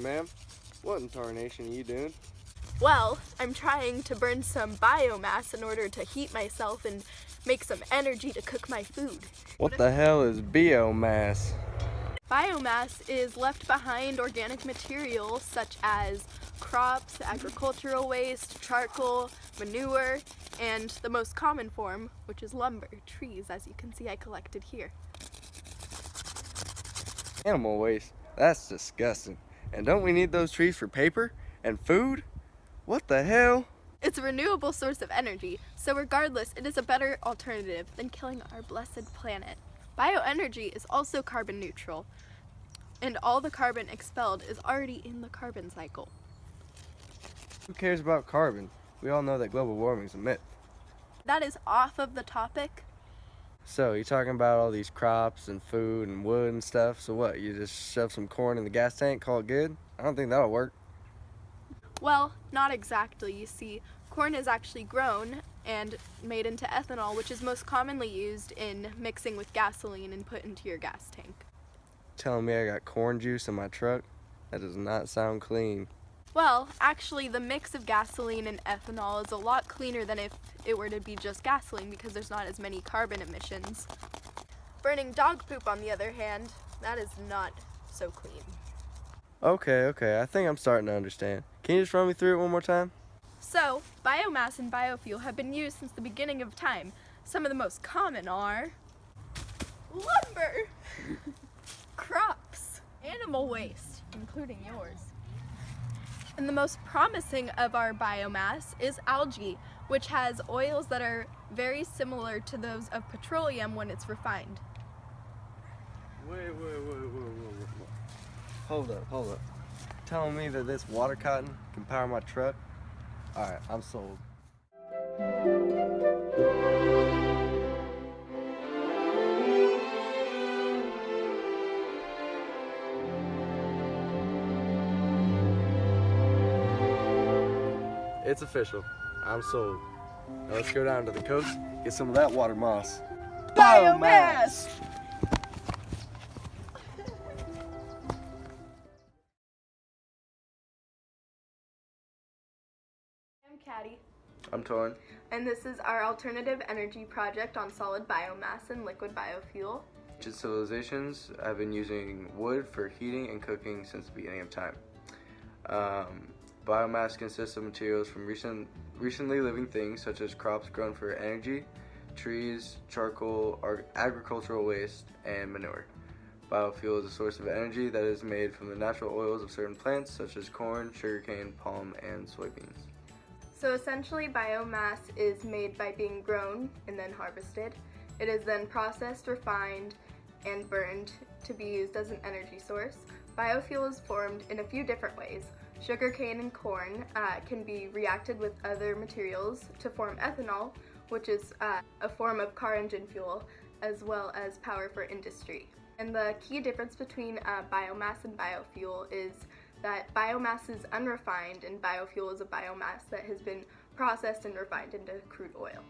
ma'am. What in tarnation are you doing? Well, I'm trying to burn some biomass in order to heat myself and make some energy to cook my food. What the hell is biomass? Biomass is left behind organic material such as crops, agricultural waste, charcoal, manure, and the most common form, which is lumber, trees, as you can see I collected here. Animal waste? That's disgusting. And don't we need those trees for paper and food? What the hell? It's a renewable source of energy, so regardless, it is a better alternative than killing our blessed planet. Bioenergy is also carbon neutral, and all the carbon expelled is already in the carbon cycle. Who cares about carbon? We all know that global warming is a myth. That is off of the topic. So, you're talking about all these crops and food and wood and stuff, so what, you just shove some corn in the gas tank, call it good? I don't think that'll work. Well, not exactly. You see, corn is actually grown and made into ethanol, which is most commonly used in mixing with gasoline and put into your gas tank. Telling me I got corn juice in my truck? That does not sound clean. Well, actually, the mix of gasoline and ethanol is a lot cleaner than if it were to be just gasoline because there's not as many carbon emissions. Burning dog poop, on the other hand, that is not so clean. Okay, I think I'm starting to understand. Can you just run me through it one more time? So, biomass and biofuel have been used since the beginning of time. Some of the most common are lumber, crops, animal waste, including yours. And the most promising of our biomass is algae, which has oils that are very similar to those of petroleum when it's refined. Wait. Hold up. Telling me that this water cotton can power my truck? Alright, I'm sold. It's official. I'm sold. Now let's go down to the coast, get some of that water moss. Biomass! I'm Caddy, I'm torn. and this is our alternative energy project on solid biomass and liquid biofuel. Ancient civilizations have been using wood for heating and cooking since the beginning of time. Biomass consists of materials from recently living things such as crops grown for energy, trees, charcoal, agricultural waste, and manure. Biofuel is a source of energy that is made from the natural oils of certain plants such as corn, sugarcane, palm, and soybeans. So essentially, biomass is made by being grown and then harvested. It is then processed, refined, and burned to be used as an energy source. Biofuel is formed in a few different ways. Sugarcane and corn can be reacted with other materials to form ethanol, which is a form of car engine fuel, as well as power for industry. And the key difference between biomass and biofuel is that biomass is unrefined and biofuel is a biomass that has been processed and refined into crude oil.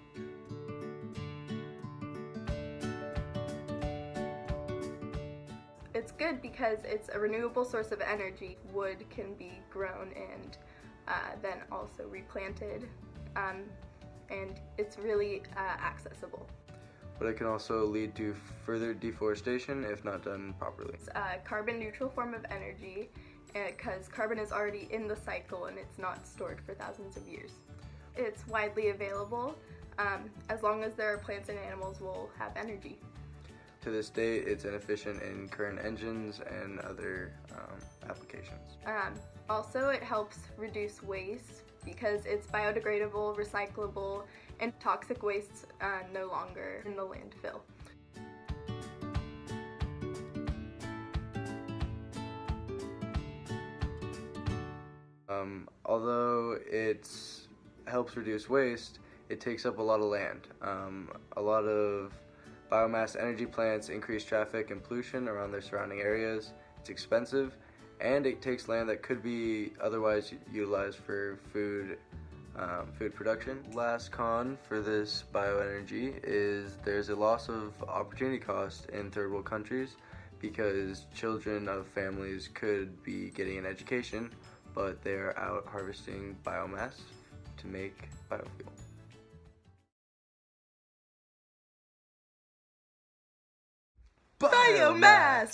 It's good because it's a renewable source of energy. Wood can be grown and then also replanted, and it's really accessible. But it can also lead to further deforestation if not done properly. It's a carbon neutral form of energy because carbon is already in the cycle and it's not stored for thousands of years. It's widely available. As long as there are plants and animals, we'll have energy. To this date, it's inefficient in current engines and other applications. Also, it helps reduce waste because it's biodegradable, recyclable, and toxic wastes no longer in the landfill. Although it helps reduce waste, it takes up a lot of land. A lot of biomass energy plants increase traffic and pollution around their surrounding areas. It's expensive, and it takes land that could be otherwise utilized for food production. Last con for this bioenergy is there's a loss of opportunity cost in third world countries because children of families could be getting an education, but they're out harvesting biomass to make biofuel. Biomass!